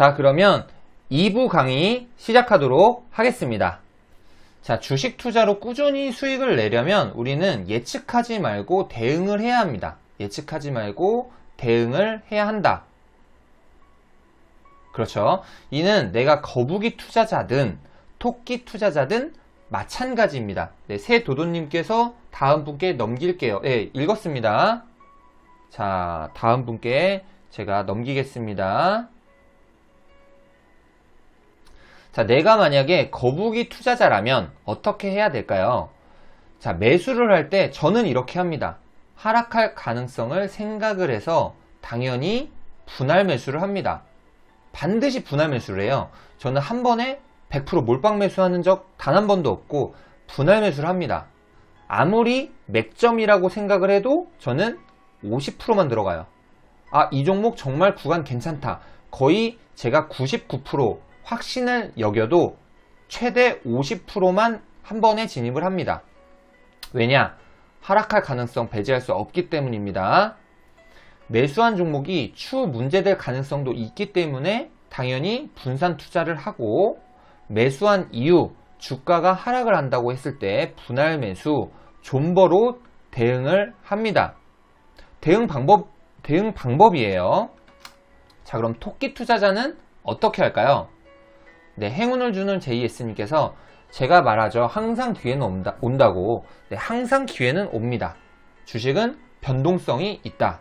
자, 그러면 2부 강의 시작하도록 하겠습니다. 자, 주식 투자로 꾸준히 수익을 내려면 우리는 예측하지 말고 대응을 해야 합니다. 예측하지 말고 대응을 해야 한다. 그렇죠. 이는 내가 거북이 투자자든 토끼 투자자든 마찬가지입니다. 네, 새도도님께서 다음 분께 넘길게요. 네, 읽었습니다. 자, 다음 분께 제가 넘기겠습니다. 자, 내가 만약에 거북이 투자자라면 어떻게 해야 될까요? 자, 매수를 할 때 저는 이렇게 합니다. 하락할 가능성을 생각을 해서 당연히 분할 매수를 합니다. 반드시 분할 매수를 해요. 저는 한 번에 100% 몰빵 매수하는 적 단 한 번도 없고 분할 매수를 합니다. 아무리 맥점이라고 생각을 해도 저는 50%만 들어가요. 아, 이 종목 정말 구간 괜찮다. 거의 제가 99% 확신을 여겨도 최대 50%만 한 번에 진입을 합니다. 왜냐? 하락할 가능성 배제할 수 없기 때문입니다. 매수한 종목이 추후 문제될 가능성도 있기 때문에 당연히 분산 투자를 하고, 매수한 이후 주가가 하락을 한다고 했을 때 분할 매수, 존버로 대응을 합니다. 대응 방법이에요. 자, 그럼 토끼 투자자는 어떻게 할까요? 네, 행운을 주는 JS님께서 제가 말하죠. 항상 기회는 온다고. 네, 항상 기회는 옵니다. 주식은 변동성이 있다.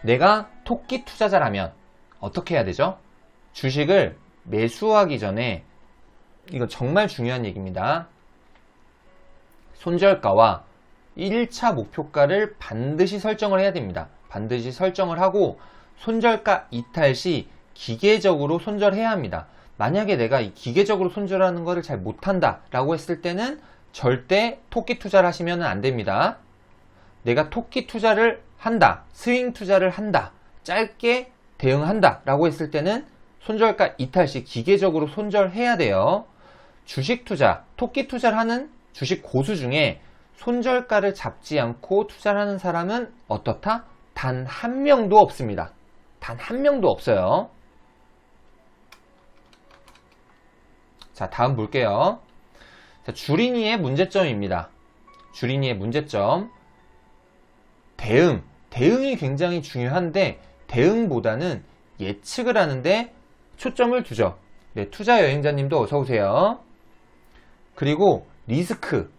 내가 토끼 투자자라면 어떻게 해야 되죠? 주식을 매수하기 전에, 이거 정말 중요한 얘기입니다. 손절가와 1차 목표가를 반드시 설정을 해야 됩니다. 반드시 설정을 하고 손절가 이탈 시 기계적으로 손절해야 합니다. 만약에 내가 기계적으로 손절하는 것을 잘 못한다 라고 했을 때는 절대 토끼 투자를 하시면 안 됩니다. 내가 토끼 투자를 한다, 스윙 투자를 한다, 짧게 대응한다 라고 했을 때는 손절가 이탈 시 기계적으로 손절해야 돼요. 주식 투자, 토끼 투자를 하는 주식 고수 중에 손절가를 잡지 않고 투자를 하는 사람은 어떻다? 단 한 명도 없습니다. 단 한 명도 없어요. 자, 다음 볼게요. 자, 주린이의 문제점입니다. 주린이의 문제점. 대응이 굉장히 중요한데 대응보다는 예측을 하는데 초점을 두죠. 네, 투자 여행자님도 어서오세요. 그리고 리스크.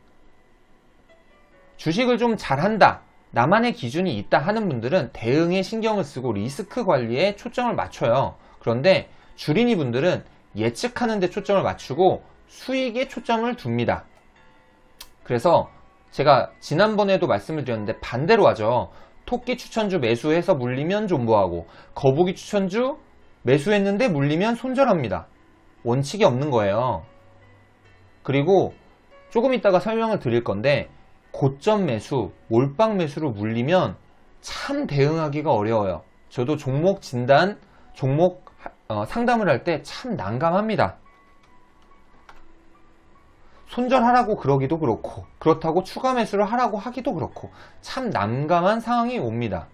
주식을 좀 잘한다, 나만의 기준이 있다 하는 분들은 대응에 신경을 쓰고 리스크 관리에 초점을 맞춰요. 그런데 주린이 분들은 예측하는 데 초점을 맞추고 수익에 초점을 둡니다. 그래서 제가 지난번에도 말씀을 드렸는데 반대로 하죠. 토끼 추천주 매수해서 물리면 존버하고, 거북이 추천주 매수했는데 물리면 손절합니다. 원칙이 없는 거예요. 그리고 조금 이따가 설명을 드릴 건데, 고점 매수, 몰빵 매수로 물리면 참 대응하기가 어려워요. 저도 종목 진단, 종목 상담을 할 때 참 난감합니다. 손절하라고 그러기도 그렇고, 그렇다고 추가 매수를 하라고 하기도 그렇고, 참 난감한 상황이 옵니다.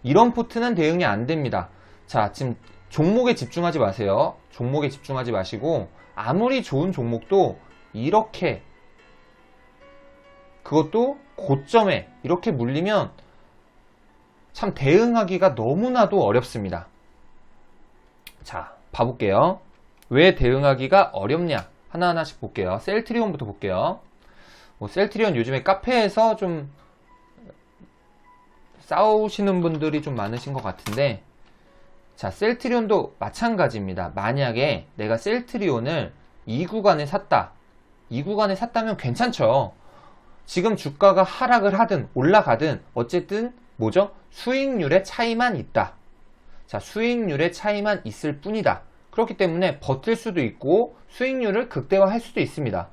이런 포트는 대응이 안 됩니다. 자, 지금 종목에 집중하지 마세요. 종목에 집중하지 마시고, 아무리 좋은 종목도 이렇게, 그것도 고점에 이렇게 물리면 참 대응하기가 너무나도 어렵습니다. 자, 봐볼게요. 왜 대응하기가 어렵냐? 하나하나씩 볼게요. 셀트리온부터 볼게요. 셀트리온 요즘에 카페에서 좀 싸우시는 분들이 좀 많으신 것 같은데, 자, 셀트리온도 마찬가지입니다. 만약에 내가 셀트리온을 이 구간에 샀다. 이 구간에 샀다면 괜찮죠. 지금 주가가 하락을 하든 올라가든 어쨌든 뭐죠? 수익률의 차이만 있다. 자, 수익률의 차이만 있을 뿐이다. 그렇기 때문에 버틸 수도 있고 수익률을 극대화할 수도 있습니다.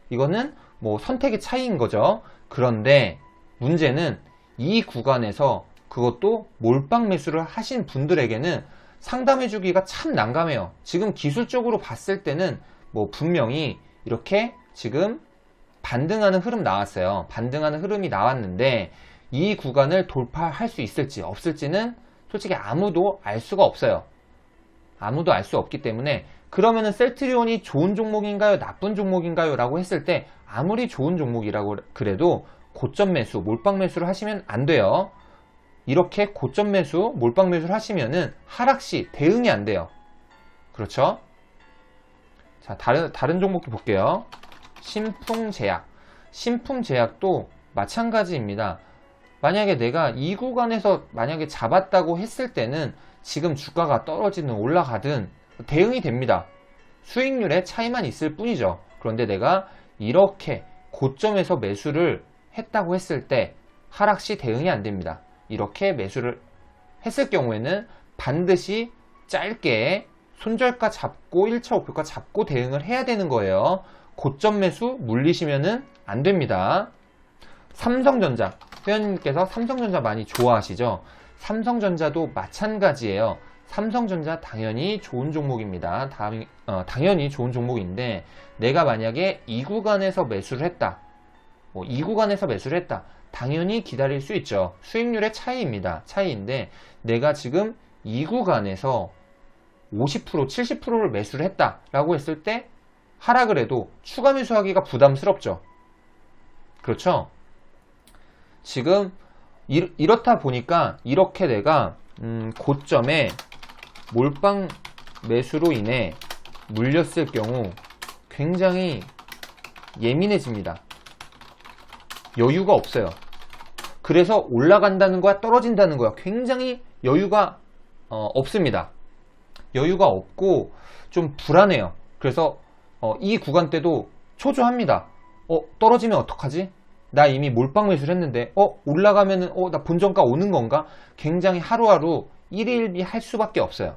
이거는 뭐 선택의 차이인 거죠. 그런데 문제는 이 구간에서, 그것도 몰빵 매수를 하신 분들에게는 상담해 주기가 참 난감해요. 지금 기술적으로 봤을 때는 뭐 분명히 이렇게 지금 반등하는 흐름 나왔어요. 반등하는 흐름이 나왔는데 이 구간을 돌파할 수 있을지 없을지는 솔직히 아무도 알 수가 없어요. 아무도 알 수 없기 때문에 그러면은 셀트리온이 좋은 종목인가요? 나쁜 종목인가요? 라고 했을 때 아무리 좋은 종목이라고 그래도 고점 매수, 몰빵 매수를 하시면 안 돼요. 이렇게 고점 매수, 몰빵 매수를 하시면은 하락시 대응이 안 돼요. 그렇죠? 자, 다른 종목도 볼게요. 신풍제약. 신풍제약도 마찬가지입니다. 만약에 내가 이 구간에서 만약에 잡았다고 했을 때는 지금 주가가 떨어지든 올라가든 대응이 됩니다. 수익률의 차이만 있을 뿐이죠. 그런데 내가 이렇게 고점에서 매수를 했다고 했을 때 하락시 대응이 안 됩니다. 이렇게 매수를 했을 경우에는 반드시 짧게 손절가 잡고 1차 목표가 잡고 대응을 해야 되는 거예요. 고점 매수 물리시면은 안 됩니다. 삼성전자, 회원님께서 삼성전자 많이 좋아하시죠? 삼성전자도 마찬가지예요. 삼성전자 당연히 좋은 종목입니다. 당연히 좋은 종목인데 내가 만약에 이 구간에서 매수를 했다. 이 구간에서 매수를 했다. 당연히 기다릴 수 있죠. 수익률의 차이입니다. 차이인데 내가 지금 이 구간에서 50%, 70%를 매수를 했다라고 했을 때 하락을 해도 추가 매수하기가 부담스럽죠. 그렇죠? 지금 이렇다 보니까 이렇게 내가 고점에 몰빵 매수로 인해 물렸을 경우 굉장히 예민해집니다. 여유가 없어요. 그래서 올라간다는 거야 떨어진다는 거야 굉장히 여유가 없습니다. 여유가 없고 좀 불안해요. 그래서 이 구간 때도 초조합니다. 떨어지면 어떡하지? 나 이미 몰빵 매수를 했는데 올라가면은 나 본전가 오는 건가? 굉장히 하루하루 일일비 할 수밖에 없어요.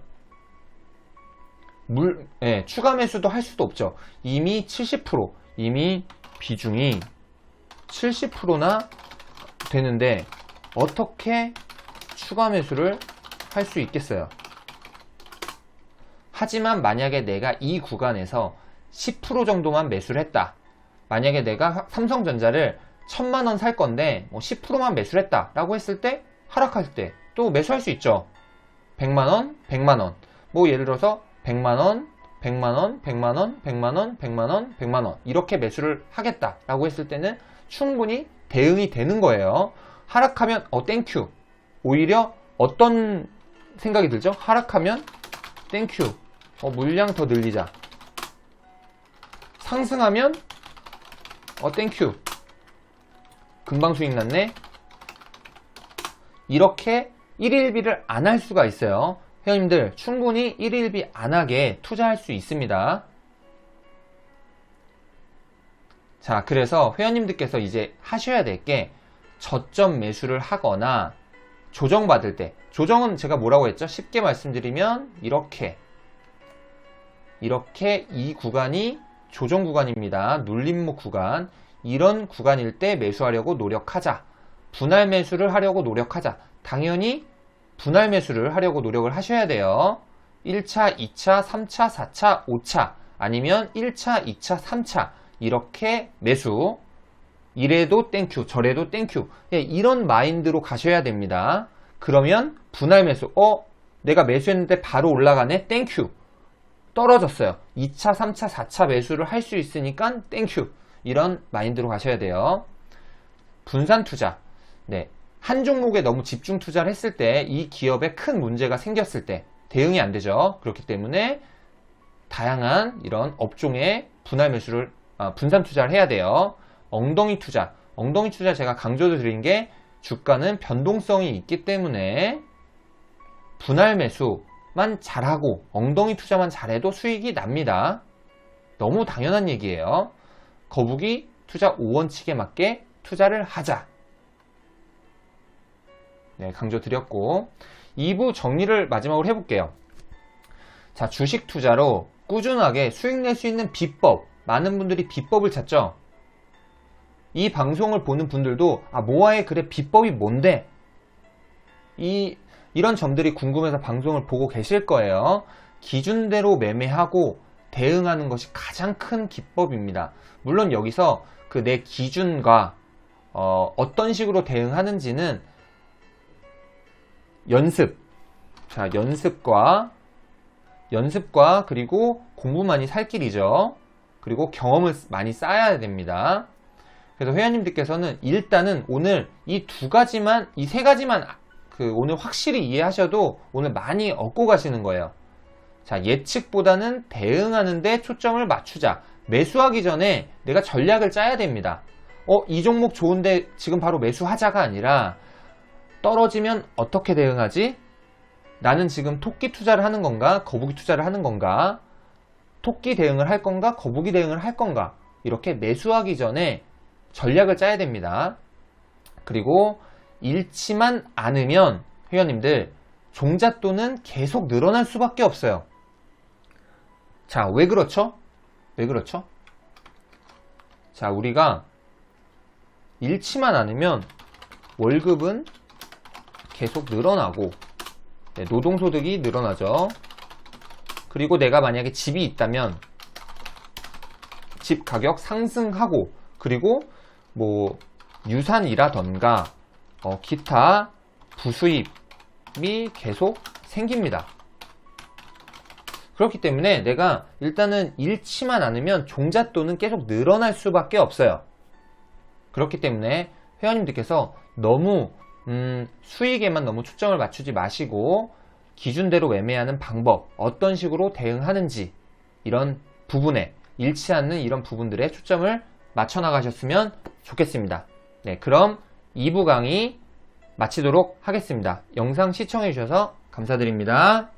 추가 매수도 할 수도 없죠. 이미 70%, 이미 비중이 70%나 되는데 어떻게 추가 매수를 할 수 있겠어요? 하지만 만약에 내가 이 구간에서 10% 정도만 매수를 했다. 만약에 내가 삼성전자를 1000만원 살 건데 10%만 매수를 했다 라고 했을 때 하락할 때 또 매수할 수 있죠. 100만원, 100만원 예를 들어서 100만원, 100만원, 100만원, 100만원, 100만원, 100만원 이렇게 매수를 하겠다 라고 했을 때는 충분히 대응이 되는 거예요. 하락하면 땡큐. 오히려 어떤 생각이 들죠? 하락하면 땡큐. 물량 더 늘리자. 상승하면 땡큐. 금방 수익 났네. 이렇게 1일비를 안 할 수가 있어요. 회원님들 충분히 1일비 안 하게 투자할 수 있습니다. 자, 그래서 회원님들께서 이제 하셔야 될 게 저점 매수를 하거나 조정받을 때, 조정은 제가 뭐라고 했죠? 쉽게 말씀드리면 이렇게 이 구간이 조정 구간입니다. 눌림목 구간. 이런 구간일 때 매수하려고 노력하자. 분할 매수를 하려고 노력하자. 당연히 분할 매수를 하려고 노력을 하셔야 돼요. 1차, 2차, 3차, 4차, 5차 아니면 1차, 2차, 3차 이렇게 매수. 이래도 땡큐, 저래도 땡큐. 이런 마인드로 가셔야 됩니다. 그러면 분할 매수. 내가 매수했는데 바로 올라가네? 땡큐. 떨어졌어요. 2차, 3차, 4차 매수를 할 수 있으니까 땡큐. 이런 마인드로 가셔야 돼요. 분산 투자. 네. 한 종목에 너무 집중 투자를 했을 때 이 기업에 큰 문제가 생겼을 때 대응이 안 되죠. 그렇기 때문에 다양한 이런 업종에 분할 매수를 분산 투자를 해야 돼요. 엉덩이 투자. 엉덩이 투자 제가 강조를 드린 게 주가는 변동성이 있기 때문에 분할 매수만 잘하고 엉덩이 투자만 잘해도 수익이 납니다. 너무 당연한 얘기예요. 거북이 투자 5원칙에 맞게 투자를 하자. 네, 강조 드렸고 2부 정리를 마지막으로 해볼게요. 자, 주식 투자로 꾸준하게 수익 낼 수 있는 비법. 많은 분들이 비법을 찾죠. 이 방송을 보는 분들도 모아의 글의 비법이 뭔데? 이런 점들이 궁금해서 방송을 보고 계실 거예요. 기준대로 매매하고 대응하는 것이 가장 큰 기법입니다. 물론 여기서 그 내 기준과 어떤 식으로 대응하는지는 연습, 자, 연습과 그리고 공부만이 살 길이죠. 그리고 경험을 많이 쌓아야 됩니다. 그래서 회원님들께서는 일단은 오늘 이 세 가지만 오늘 확실히 이해하셔도 오늘 많이 얻고 가시는 거예요. 자, 예측보다는 대응하는데 초점을 맞추자. 매수하기 전에 내가 전략을 짜야 됩니다. 이 종목 좋은데 지금 바로 매수하자가 아니라 떨어지면 어떻게 대응하지? 나는 지금 토끼 투자를 하는 건가? 거북이 투자를 하는 건가? 토끼 대응을 할 건가? 거북이 대응을 할 건가? 이렇게 매수하기 전에 전략을 짜야 됩니다. 그리고 잃지만 않으면 회원님들 종잣돈은 계속 늘어날 수밖에 없어요. 자, 왜 그렇죠? 왜 그렇죠? 자, 우리가 잃지만 않으면 월급은 계속 늘어나고 노동소득이 늘어나죠. 그리고 내가 만약에 집이 있다면 집 가격 상승하고 그리고 뭐 유산이라던가 기타 부수입이 계속 생깁니다. 그렇기 때문에 내가 일단은 잃지만 않으면 종잣돈은 계속 늘어날 수밖에 없어요. 그렇기 때문에 회원님들께서 너무 수익에만 너무 초점을 맞추지 마시고 기준대로 매매하는 방법, 어떤 식으로 대응하는지 이런 부분에 잃지 않는 이런 부분들에 초점을 맞춰 나가셨으면 좋겠습니다. 네, 그럼 2부 강의 마치도록 하겠습니다. 영상 시청해 주셔서 감사드립니다.